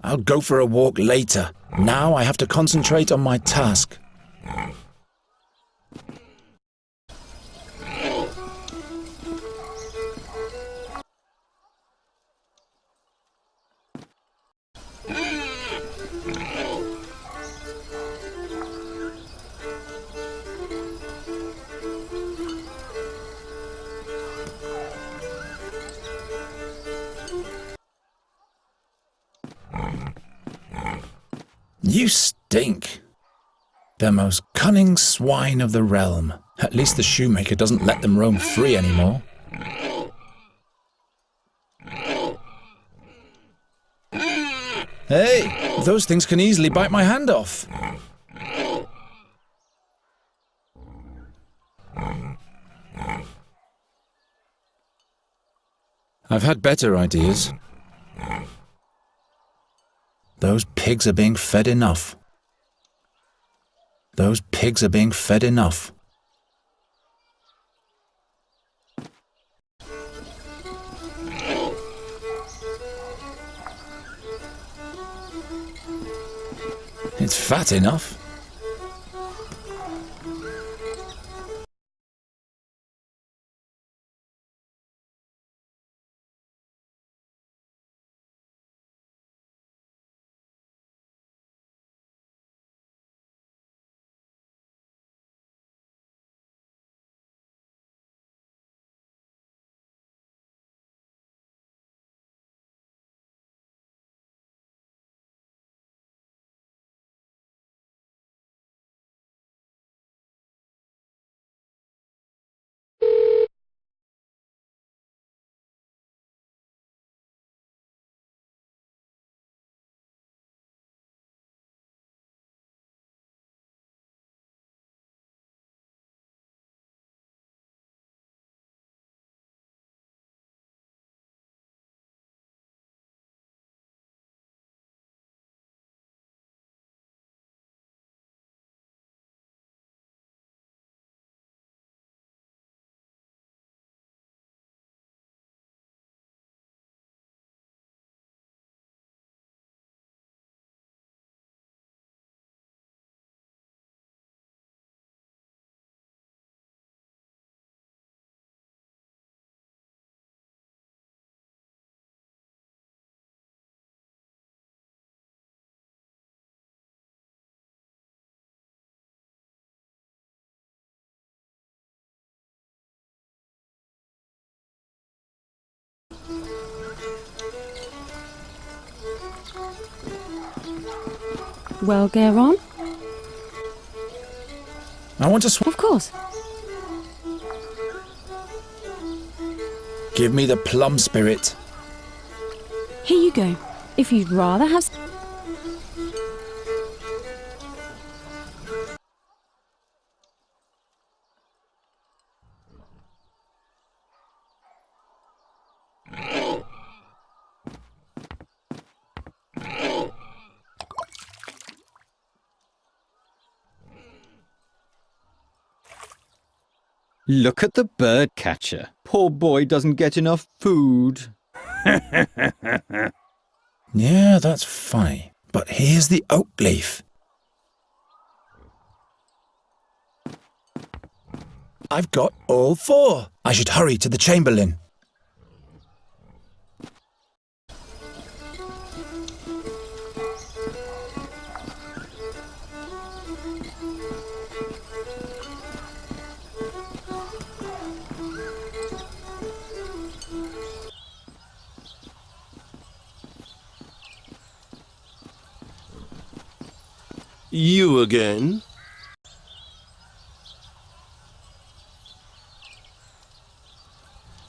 I'll go for a walk later. Now I have to concentrate on my task. You stink. The most cunning swine of the realm. At least the shoemaker doesn't let them roam free anymore. Hey, those things can easily bite my hand off. I've had better ideas. Those pigs are being fed enough. Those pigs are being fed enough. It's fat enough. Well, get on. I want to Of course. Give me the plum spirit. Here you go. If you'd rather have... Look at the bird catcher. Poor boy doesn't get enough food. Yeah, that's funny. But here's the oak leaf. I've got all four. I should hurry to the Chamberlain. You again?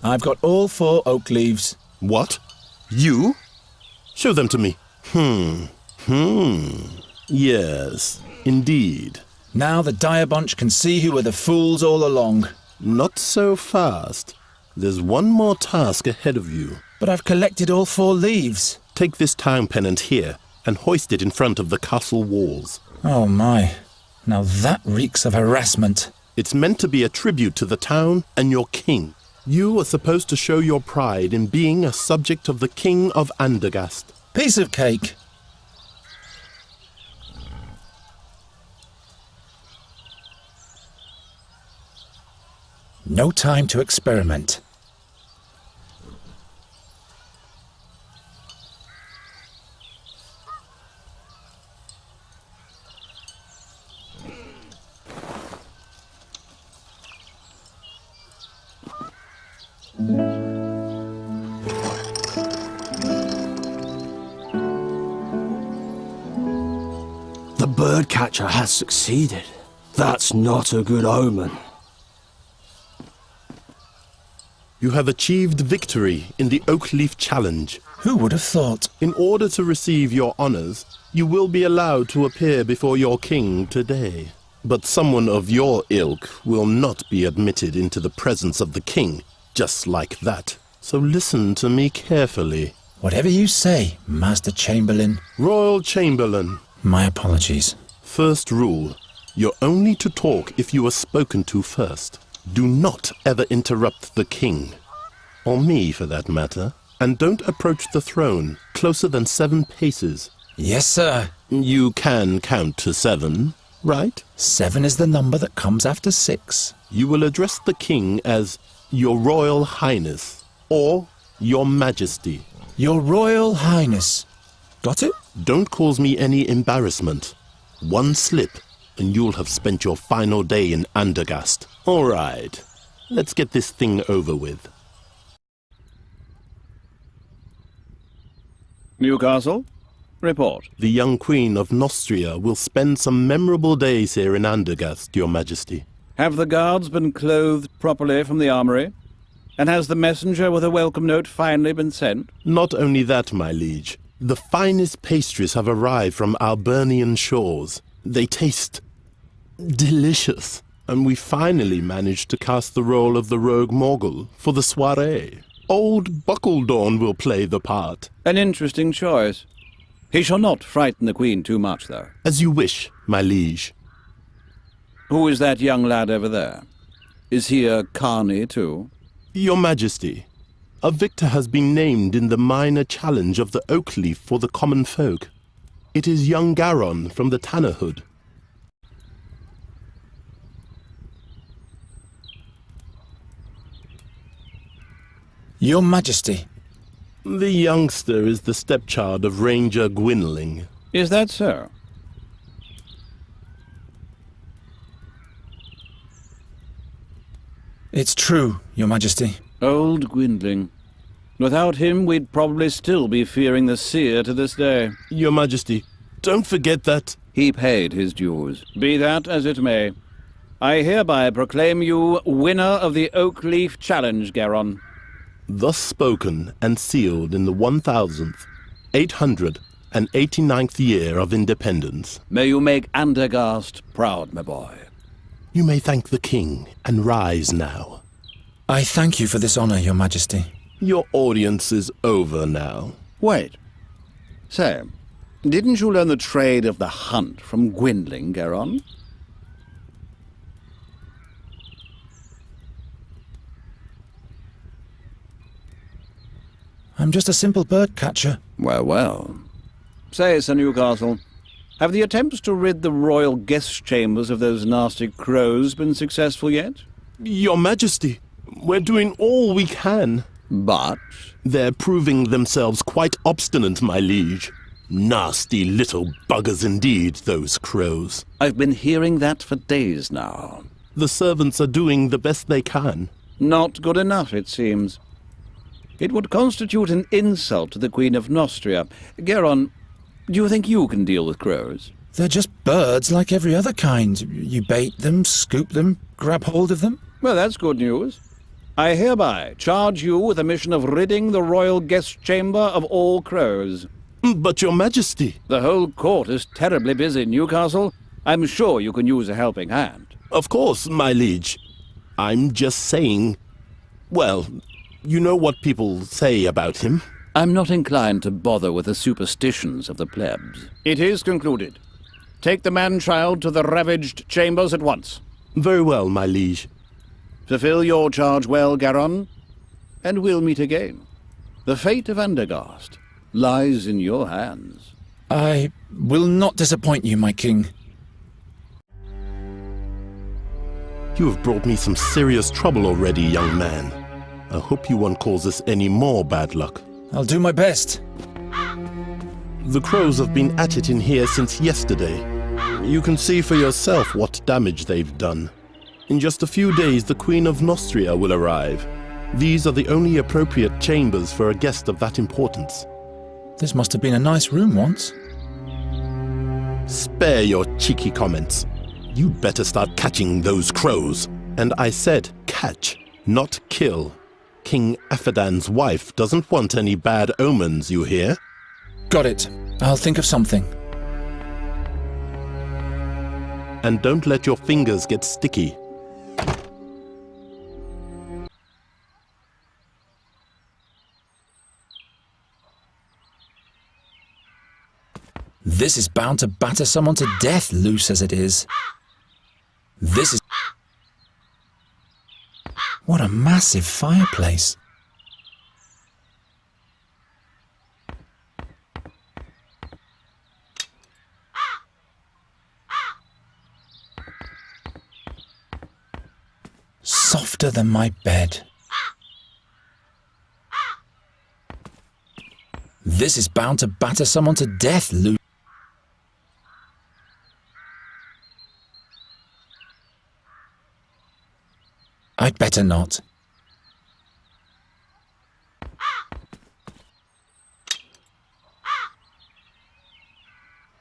I've got all four oak leaves. What? You? Show them to me. Yes, indeed. Now the dire bunch can see who were the fools all along. Not so fast. There's one more task ahead of you. But I've collected all four leaves. Take this town pennant here and hoist it in front of the castle walls. Oh my. Now that reeks of harassment. It's meant to be a tribute to the town and your king. You are supposed to show your pride in being a subject of the King of Andergast. Piece of cake. No time to experiment. The bird catcher has succeeded. That's not a good omen. You have achieved victory in the Oak Leaf Challenge. Who would have thought? In order to receive your honors, you will be allowed to appear before your king today. But someone of your ilk will not be admitted into the presence of the king, just like that. So listen to me carefully. Whatever you say, Master Chamberlain. Royal Chamberlain. My apologies. First rule. You're only to talk if you are spoken to first. Do not ever interrupt the king. Or me, for that matter. And don't approach the throne closer than 7 paces. Yes, sir. You can count to 7, right? 7 is the number that comes after 6. You will address the king as Your Royal Highness or Your Majesty. Your Royal Highness. Got it? Don't cause me any embarrassment. One slip and you'll have spent your final day in Andergast. All right, let's get this thing over with. Newcastle, report. The young Queen of Nostria will spend some memorable days here in Andergast, Your Majesty. Have the guards been clothed properly from the armory? And has the messenger with a welcome note finally been sent? Not only that, my liege. The finest pastries have arrived from Albernian shores. They taste delicious. And we finally managed to cast the role of the rogue Morgul for the soirée. Old Buckledorn will play the part. An interesting choice. He shall not frighten the Queen too much, though. As you wish, my liege. Who is that young lad over there? Is he a carny, too? Your Majesty, a victor has been named in the minor challenge of the Oak Leaf for the common folk. It is young Garon from the Tannerhood. Your Majesty. The youngster is the stepchild of Ranger Gwynling. Is that so? It's true, Your Majesty. Old Gwynling. Without him, we'd probably still be fearing the seer to this day. Your Majesty, don't forget that... He paid his dues. Be that as it may. I hereby proclaim you winner of the Oak Leaf Challenge, Garon. Thus spoken and sealed in the 1889th year of independence. May you make Andergast proud, my boy. You may thank the king and rise now. I thank you for this honor, Your Majesty. Your audience is over now. Wait. Say, didn't you learn the trade of the hunt from Gwynling, Garon? I'm just a simple bird catcher. Well, well. Say, Sir Newcastle, have the attempts to rid the royal guest chambers of those nasty crows been successful yet? Your Majesty, we're doing all we can. But? They're proving themselves quite obstinate, my liege. Nasty little buggers indeed, those crows. I've been hearing that for days now. The servants are doing the best they can. Not good enough, it seems. It would constitute an insult to the Queen of Nostria. Garon, do you think you can deal with crows? They're just birds like every other kind. You bait them, scoop them, grab hold of them. Well, that's good news. I hereby charge you with the mission of ridding the royal guest chamber of all crows. But Your Majesty... The whole court is terribly busy, Newcastle. I'm sure you can use a helping hand. Of course, my liege. I'm just saying... Well, you know what people say about him. I'm not inclined to bother with the superstitions of the plebs. It is concluded. Take the man-child to the ravaged chambers at once. Very well, my liege. Fulfill your charge well, Garon, and we'll meet again. The fate of Andergast lies in your hands. I will not disappoint you, my king. You have brought me some serious trouble already, young man. I hope you won't cause us any more bad luck. I'll do my best. The crows have been at it in here since yesterday. You can see for yourself what damage they've done. In just a few days, the Queen of Nostria will arrive. These are the only appropriate chambers for a guest of that importance. This must have been a nice room once. Spare your cheeky comments. You'd better start catching those crows. And I said catch, not kill. King Aphedan's wife doesn't want any bad omens, you hear? Got it. I'll think of something. And don't let your fingers get sticky. This is bound to batter someone to death, loose as it is. This is... What a massive fireplace. Softer than my bed. This is bound to batter someone to death, loose. I'd better not.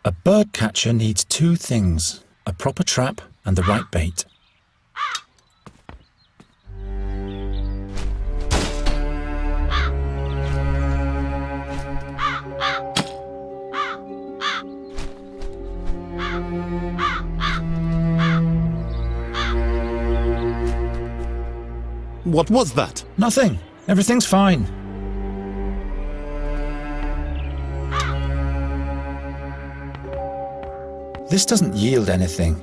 A bird catcher needs two things: a proper trap and the right bait. What was that? Nothing. Everything's fine. This doesn't yield anything.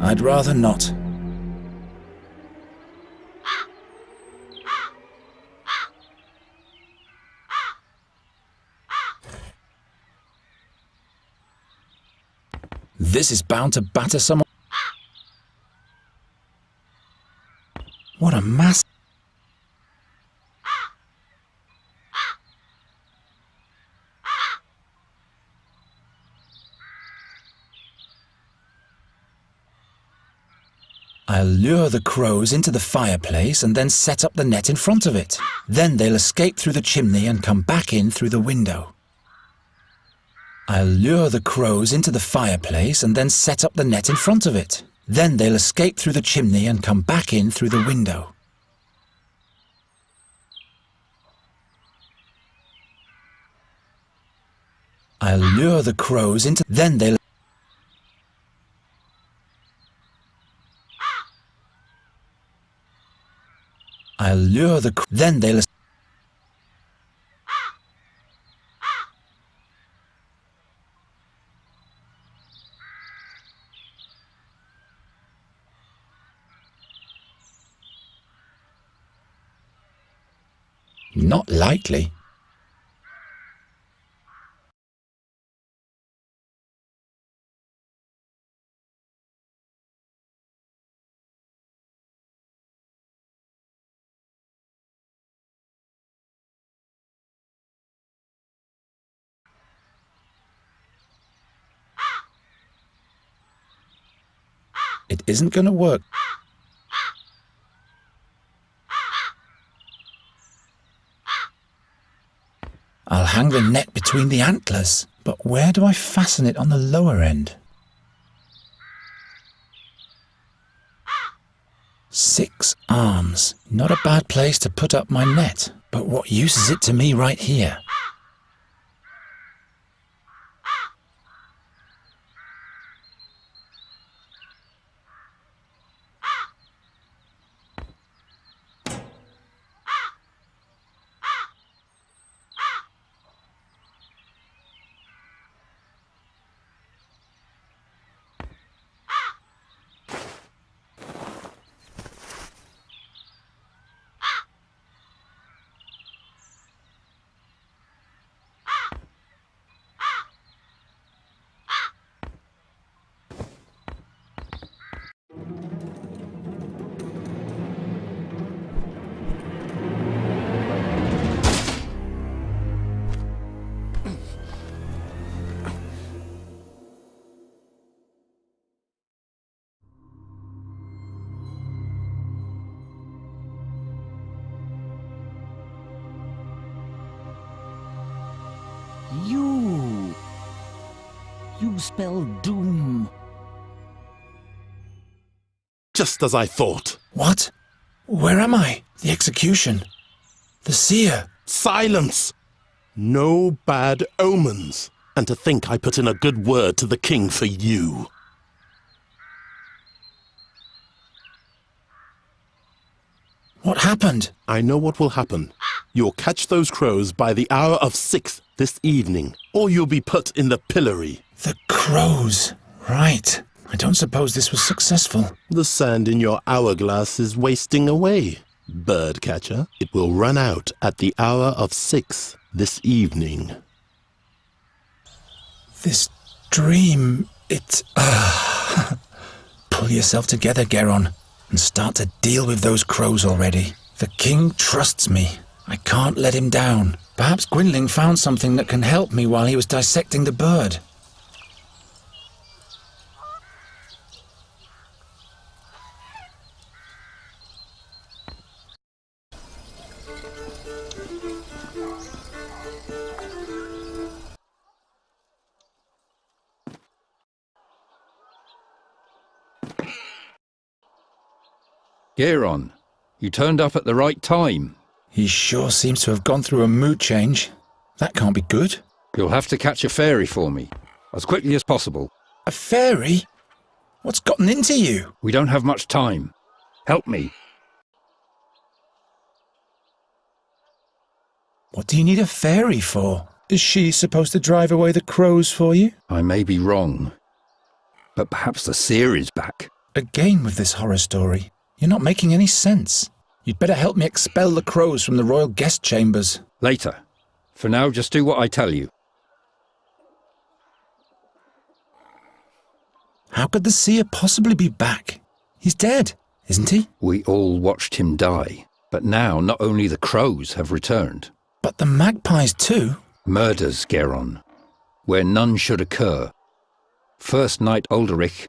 I'd rather not. This is bound to batter someone. What a mass. I'll lure the crows into the fireplace and then set up the net in front of it. Then they'll escape through the chimney and come back in through the window. I'll lure the crows into the fireplace and then set up the net in front of it. Then they'll escape through the chimney and come back in through the window. I'll lure the crows into... Then they'll... I'll lure the... Then they'll... Not likely. It isn't going to work. I'll hang the net between the antlers, but where do I fasten it on the lower end? 6 arms. Not a bad place to put up my net, but what use is it to me right here? You spell doom. Just as I thought. What? Where am I? The execution. The seer. Silence! No bad omens. And to think I put in a good word to the king for you. What happened? I know what will happen. You'll catch those crows by the hour of 6 this evening, or you'll be put in the pillory. The crows. Right. I don't suppose this was successful. The sand in your hourglass is wasting away, birdcatcher. It will run out at the hour of 6 this evening. This dream, it... Pull yourself together, Geron, and start to deal with those crows already. The king trusts me. I can't let him down. Perhaps Gwynling found something that can help me while he was dissecting the bird. Geron, you turned up at the right time. He sure seems to have gone through a mood change. That can't be good. You'll have to catch a fairy for me, as quickly as possible. A fairy? What's gotten into you? We don't have much time. Help me. What do you need a fairy for? Is she supposed to drive away the crows for you? I may be wrong, but perhaps the seer is back. Again with this horror story. You're not making any sense. You'd better help me expel the crows from the royal guest chambers. Later. For now, just do what I tell you. How could the seer possibly be back? He's dead, isn't he? We all watched him die, but now not only the crows have returned. But the magpies too? Murders, Geron, where none should occur. First Knight Ulderich,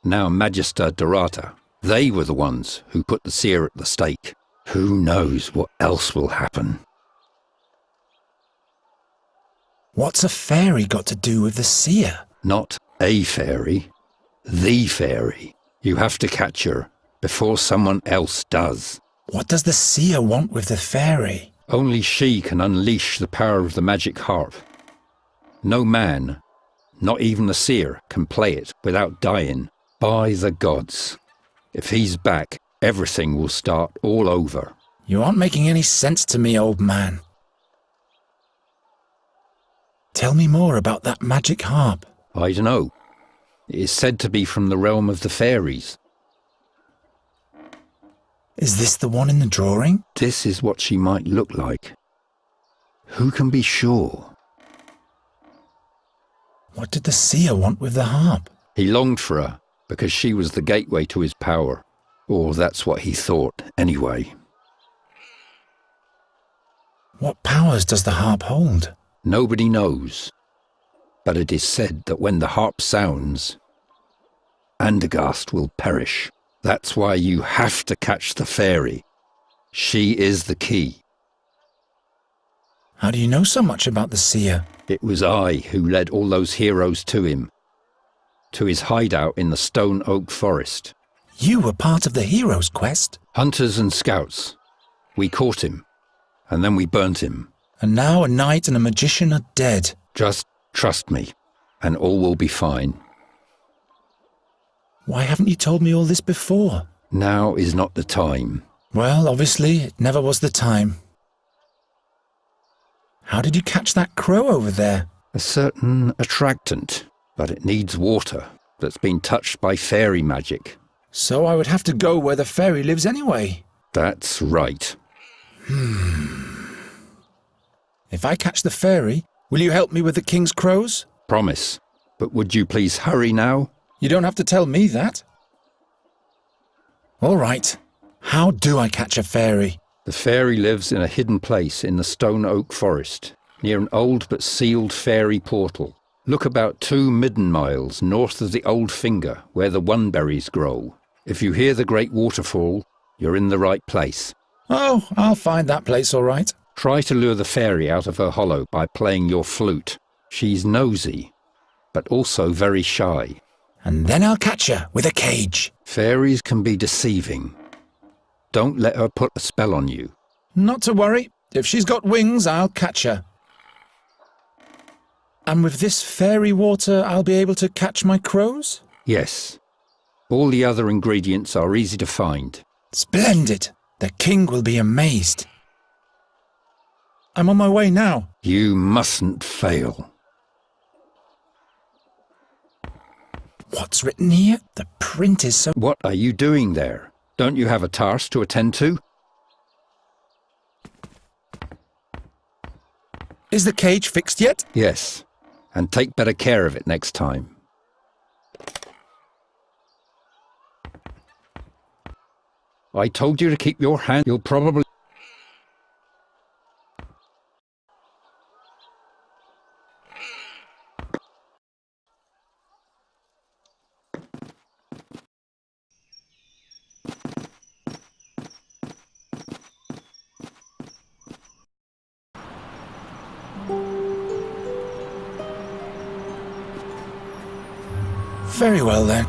now Magister Dorata. They were the ones who put the seer at the stake. Who knows what else will happen? What's a fairy got to do with the seer? Not a fairy, the fairy. You have to catch her before someone else does. What does the seer want with the fairy? Only she can unleash the power of the magic harp. No man, not even the seer, can play it without dying. By the gods. If he's back, everything will start all over. You aren't making any sense to me, old man. Tell me more about that magic harp. I don't know. It is said to be from the realm of the fairies. Is this the one in the drawing? This is what she might look like. Who can be sure? What did the seer want with the harp? He longed for her because she was the gateway to his power. Or that's what he thought, anyway. What powers does the harp hold? Nobody knows. But it is said that when the harp sounds, Andergast will perish. That's why you have to catch the fairy. She is the key. How do you know so much about the seer? It was I who led all those heroes to him. To his hideout in the Stone Oak Forest. You were part of the hero's quest? Hunters and scouts. We caught him, and then we burnt him. And now a knight and a magician are dead. Just trust me, and all will be fine. Why haven't you told me all this before? Now is not the time. Well, obviously, it never was the time. How did you catch that crow over there? A certain attractant, but it needs water that's been touched by fairy magic. So I would have to go where the fairy lives anyway. That's right. If I catch the fairy, will you help me with the king's crows? Promise. But would you please hurry now? You don't have to tell me that. All right. How do I catch a fairy? The fairy lives in a hidden place in the Stone Oak Forest, near an old but sealed fairy portal. Look about 2 midden miles north of the Old Finger, where the oneberries grow. If you hear the great waterfall, you're in the right place. Oh, I'll find that place all right. Try to lure the fairy out of her hollow by playing your flute. She's nosy, but also very shy. And then I'll catch her with a cage. Fairies can be deceiving. Don't let her put a spell on you. Not to worry. If she's got wings, I'll catch her. And with this fairy water, I'll be able to catch my crows? Yes. All the other ingredients are easy to find. Splendid! The king will be amazed. I'm on my way now. You mustn't fail. What's written here? The print is so... What are you doing there? Don't you have a task to attend to? Is the cage fixed yet? Yes. And take better care of it next time. I told you to keep your hand. You'll probably... Very well then.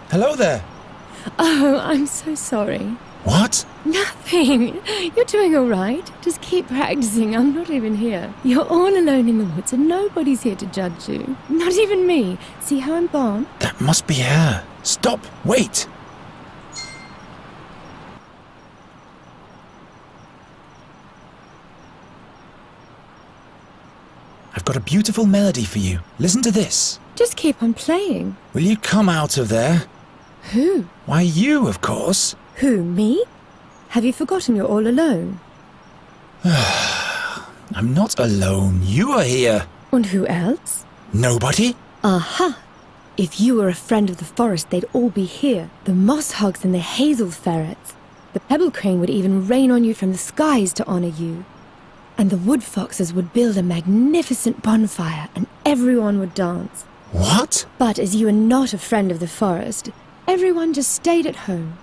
Hello there. Oh, I'm so sorry. What? Nothing. You're doing all right. Just keep practicing. I'm not even here. You're all alone in the woods and nobody's here to judge you. Not even me. See how I'm gone? That must be her. Stop. Wait. I've got a beautiful melody for you. Listen to this. Just keep on playing. Will you come out of there? Who? Why, you, of course. Who, me? Have you forgotten you're all alone? I'm not alone. You are here. And who else? Nobody? Aha! If you were a friend of the forest, they'd all be here. The moss hogs and the hazel ferrets. The pebble crane would even rain on you from the skies to honor you. And the wood foxes would build a magnificent bonfire and everyone would dance. What? But as you are not a friend of the forest, everyone just stayed at home.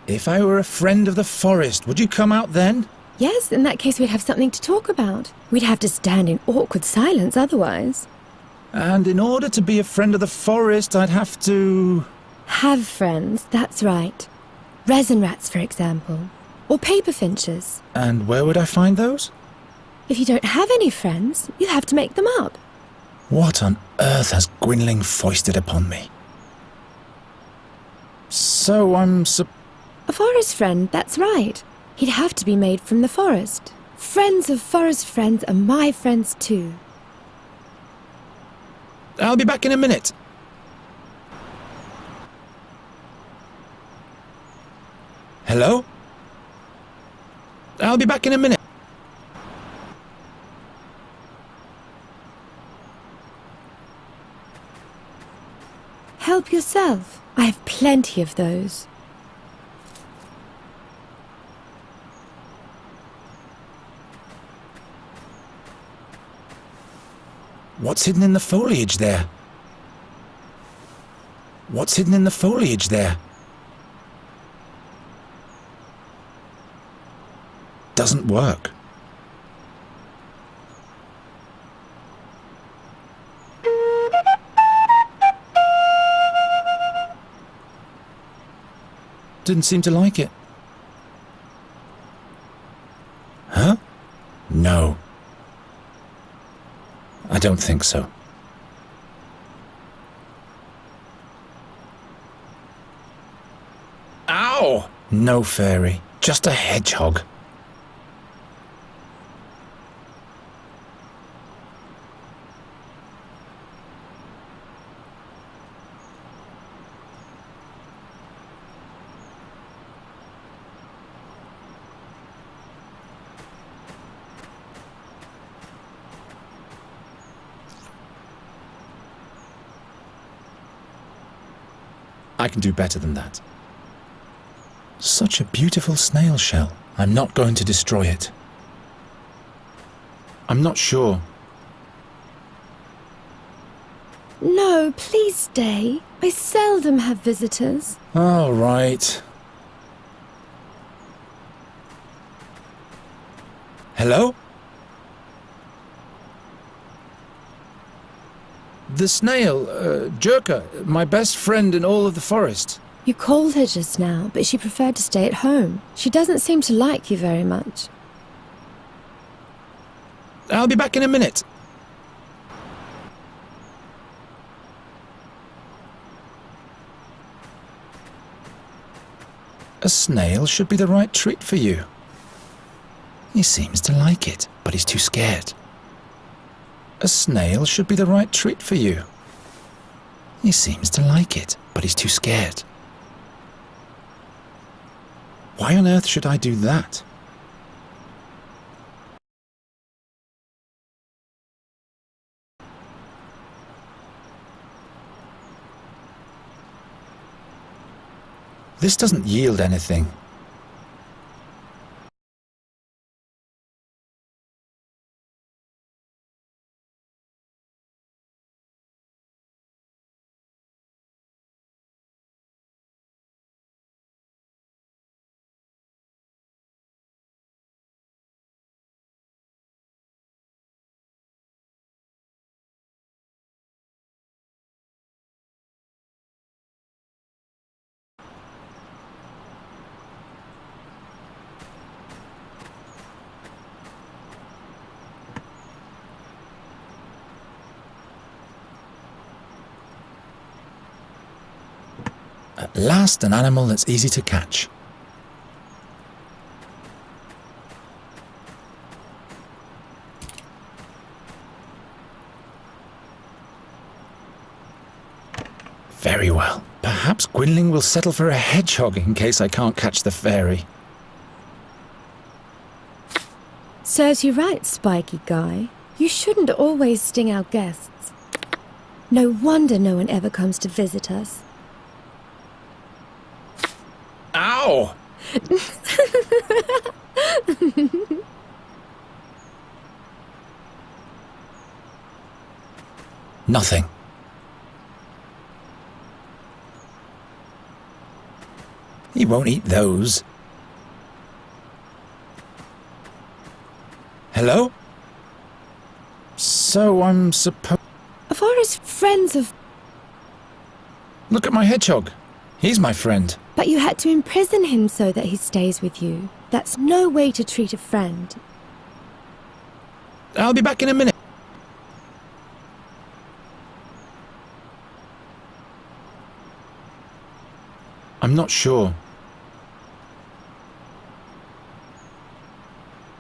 If I were a friend of the forest, would you come out then? Yes, in that case we'd have something to talk about. We'd have to stand in awkward silence otherwise. And in order to be a friend of the forest, I'd have to... Have friends, that's right. Resin rats, for example. Or paper finches. And where would I find those? If you don't have any friends, you'll have to make them up. What on earth has Gwynling foisted upon me? So I'm A forest friend, that's right. He'd have to be made from the forest. Friends of forest friends are my friends too. I'll be back in a minute. Hello? I'll be back in a minute. Help yourself. I have plenty of those. What's hidden in the foliage there? What's hidden in the foliage there? Doesn't work. Didn't seem to like it. Huh? No. I don't think so. Ow! No fairy, just a hedgehog. I can do better than that. Such a beautiful snail shell. I'm not going to destroy it. I'm not sure. No, please stay. I seldom have visitors. All right. Hello? The snail, Jerka, my best friend in all of the forest. You called her just now, but she preferred to stay at home. She doesn't seem to like you very much. I'll be back in a minute. A snail should be the right treat for you. He seems to like it, but he's too scared. A snail should be the right treat for you. He seems to like it, but he's too scared. Why on earth should I do that? This doesn't yield anything. At last, an animal that's easy to catch. Very well. Perhaps Gwynling will settle for a hedgehog in case I can't catch the fairy. Serves you right, spiky guy. You shouldn't always sting our guests. No wonder no one ever comes to visit us. Ow! Nothing. He won't eat those. Hello? So I'm supposed... Forest friends of... Look at my hedgehog. He's my friend. But you had to imprison him so that he stays with you. That's no way to treat a friend. I'll be back in a minute. I'm not sure.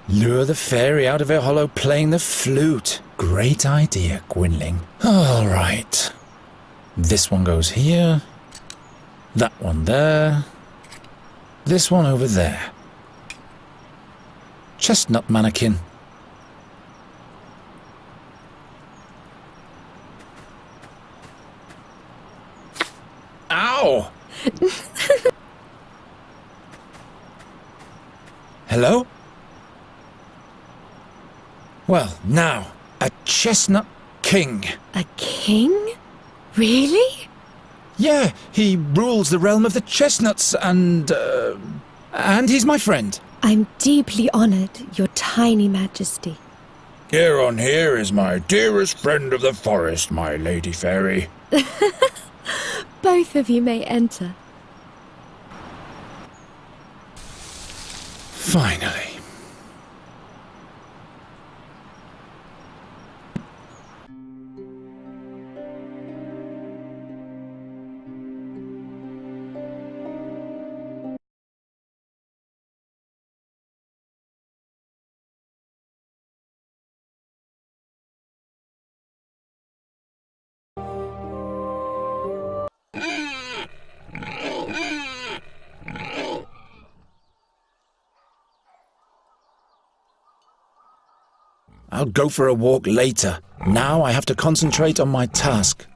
Lure the fairy out of her hollow playing the flute. Great idea, Gwynling. All right. This one goes here. That one there. This one over there. Chestnut mannequin. Ow! Hello? Well, now, a chestnut king. A king? Really? Yeah, he rules the realm of the chestnuts and he's my friend. I'm deeply honored, your tiny majesty. Here on here is my dearest friend of the forest, my lady fairy. Both of you may enter. Finally. I'll go for a walk later. Now I have to concentrate on my task.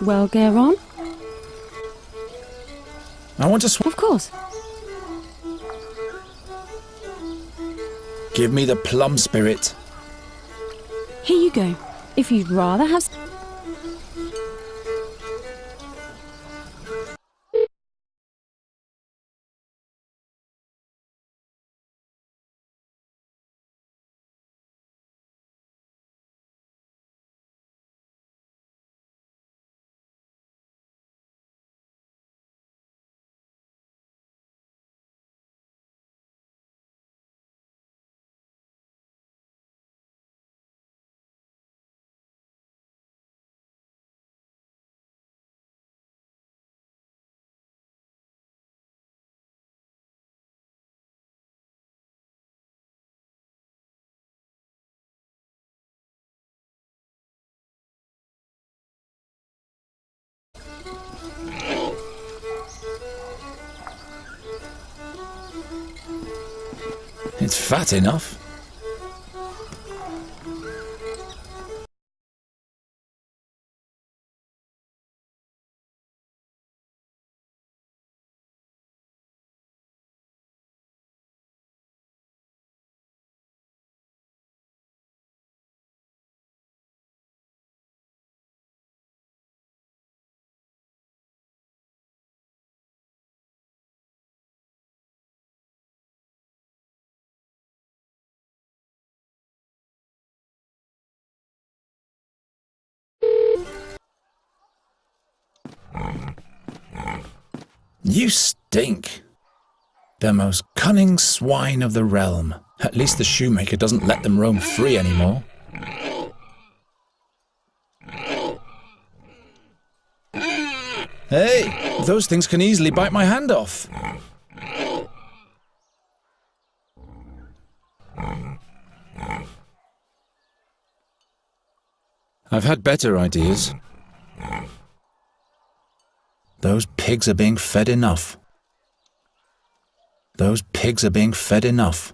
Well, Geron? I want to Of course. Give me the plum spirit. Here you go. If you'd rather have... It's fat enough. You stink. The most cunning swine of the realm. At least the shoemaker doesn't let them roam free anymore. Hey, those things can easily bite my hand off. I've had better ideas. Those pigs are being fed enough. Those pigs are being fed enough.